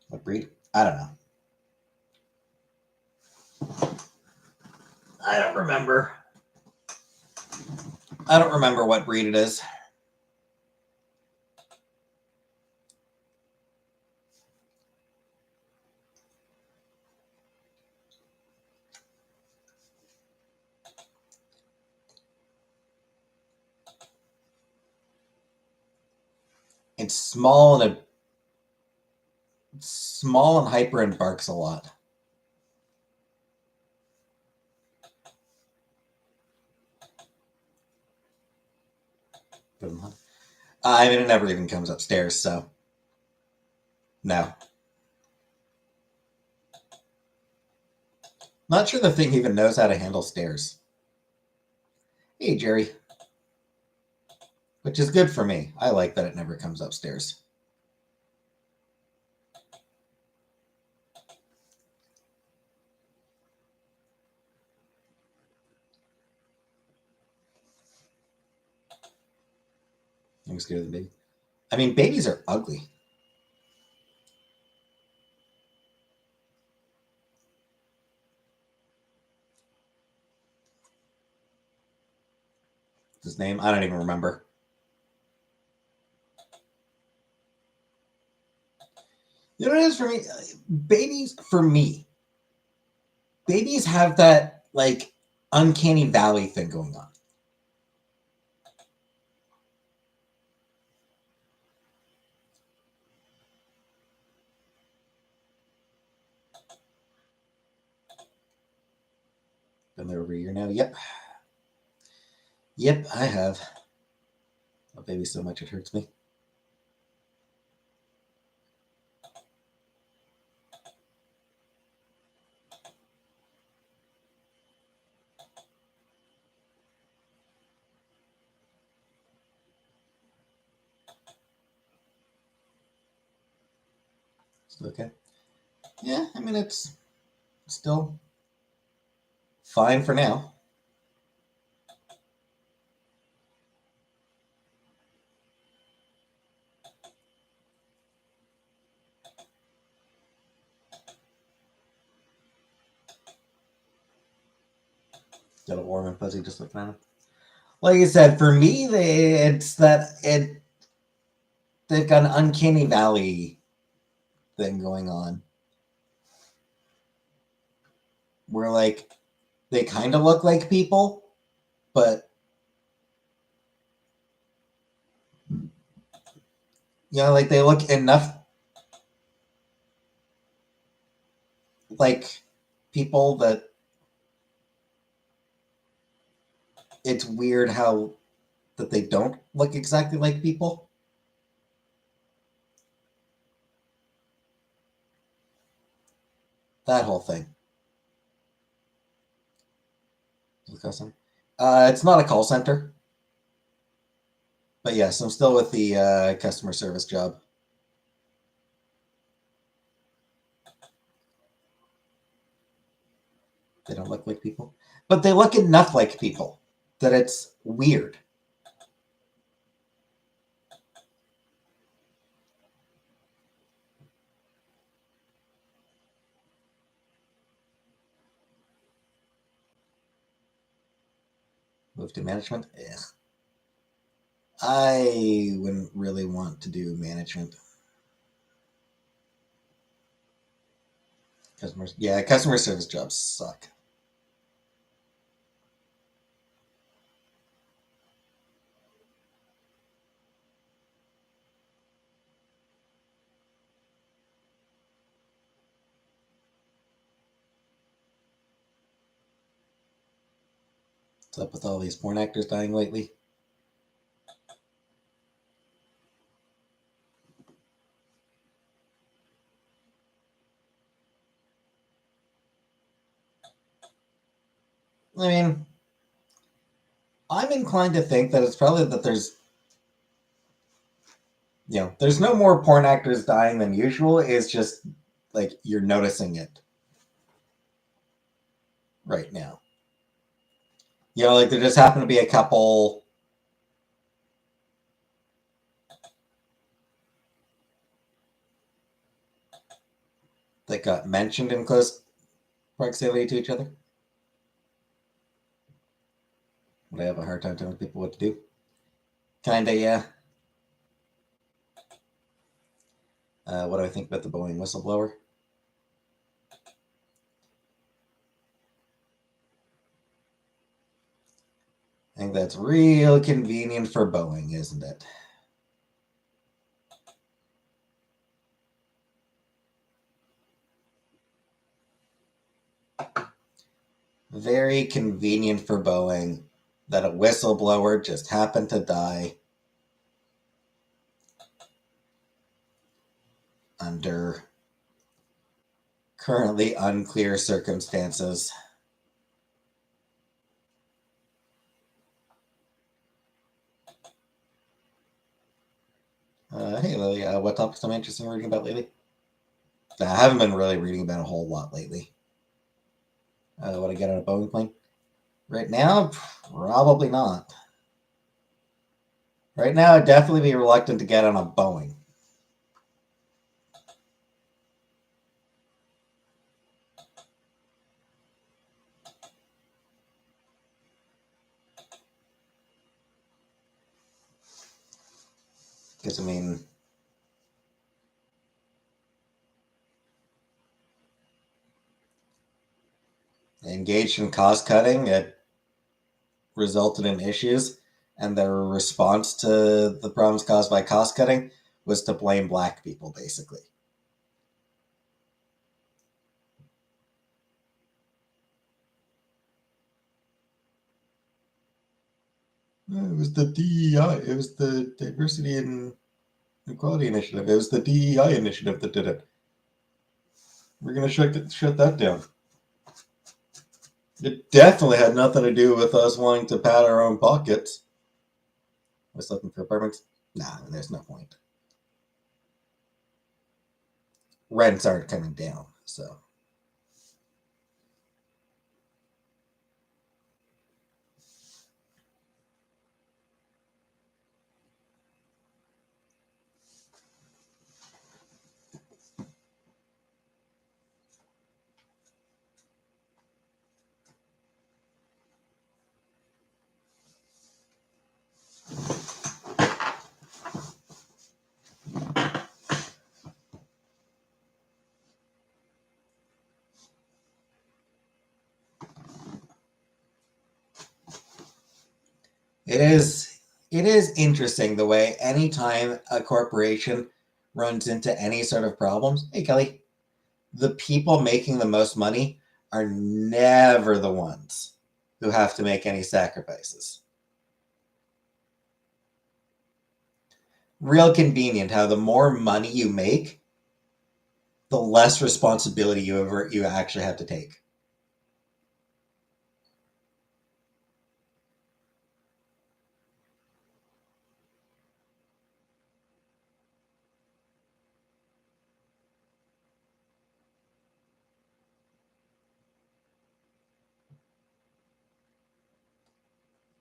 What breed? I don't know. I don't remember. I don't remember what breed it is. It's small and hyper and barks a lot. I mean, it never even comes upstairs, so no. Not sure the thing even knows how to handle stairs. Hey, Jerry. Which is good for me. I like that it never comes upstairs. I'm scared of the baby. I mean, babies are ugly. His name? I don't even remember. You know what it is for me? Babies have that, like, uncanny valley thing going on. Been there over a year now. Yep. Yep, I have. Oh, baby, so much it hurts me. Okay. Yeah, I mean, it's still fine for now. Got a warm and fuzzy just looking at them. Like I said, for me, it's that they've got an uncanny valley thing going on, where like they kind of look like people, but like they look enough like people that it's weird how that they don't look exactly like people. That whole thing. It's not a call center, but yes, I'm still with the customer service job. They don't look like people, but they look enough like people that it's weird. Move to management. Ugh. I wouldn't really want to do management. Customer service jobs suck. What's up with all these porn actors dying lately? I mean, I'm inclined to think that it's probably that there's no more porn actors dying than usual. It's just like you're noticing it right now. Like there just happen to be a couple that got mentioned in close proximity to each other. Would I have a hard time telling people what to do? Kinda, yeah. What do I think about the Boeing whistleblower? I think that's real convenient for Boeing, isn't it? Very convenient for Boeing that a whistleblower just happened to die under currently unclear circumstances. Hey Lily, what topics am I interested in reading about lately? I haven't been really reading about a whole lot lately. Would I get on a Boeing plane? Right now, probably not. Right now, I'd definitely be reluctant to get on a Boeing. Because, I mean, engaged in cost cutting, it resulted in issues, and their response to the problems caused by cost cutting was to blame black people, basically. It was the DEI. It was the Diversity and Equality Initiative. It was the DEI initiative that did it. We're going to shut that down. It definitely had nothing to do with us wanting to pad our own pockets. Was looking for apartments? Nah, there's no point. Rents aren't coming down, so. It is interesting the way anytime a corporation runs into any sort of problems, hey Kelly, the people making the most money are never the ones who have to make any sacrifices. Real convenient how the more money you make, the less responsibility you actually have to take.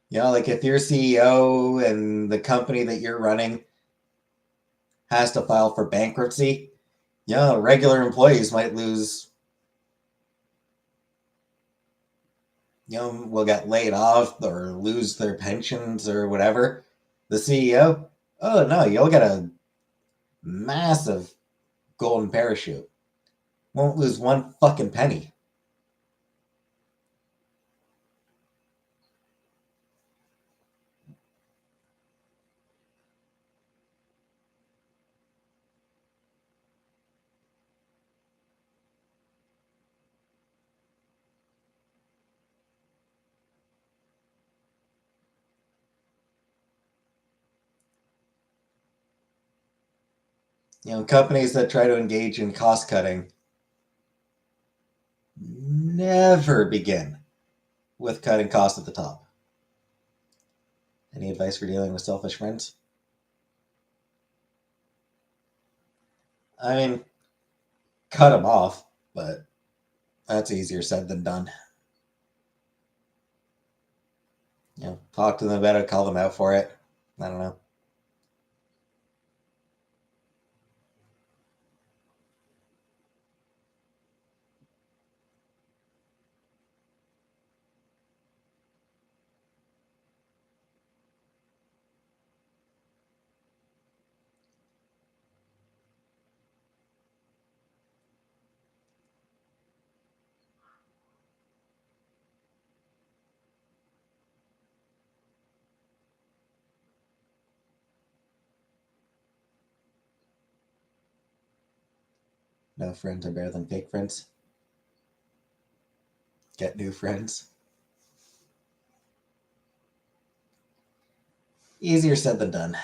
You know, like if you're CEO and the company that you're running has to file for bankruptcy, yeah, regular employees might lose, will get laid off or lose their pensions or whatever. The CEO, oh no, you'll get a massive golden parachute. Won't lose one fucking penny. Companies that try to engage in cost cutting never begin with cutting costs at the top. Any advice for dealing with selfish friends? I mean, cut them off, but that's easier said than done. Talk to them about it, call them out for it. I don't know. No friends are better than fake friends. Get new friends. Easier said than done.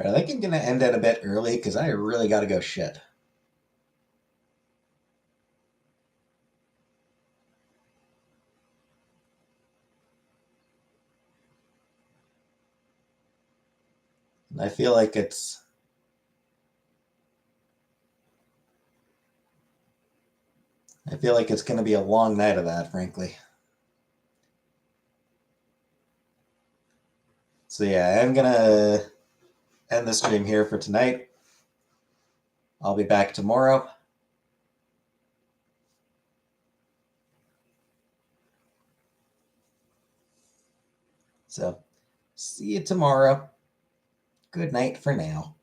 All right, I think I'm going to end it a bit early because I really got to go shit. I feel like it's going to be a long night of that, frankly. So yeah, I'm going to end the stream here for tonight. I'll be back tomorrow. So, see you tomorrow. Good night for now.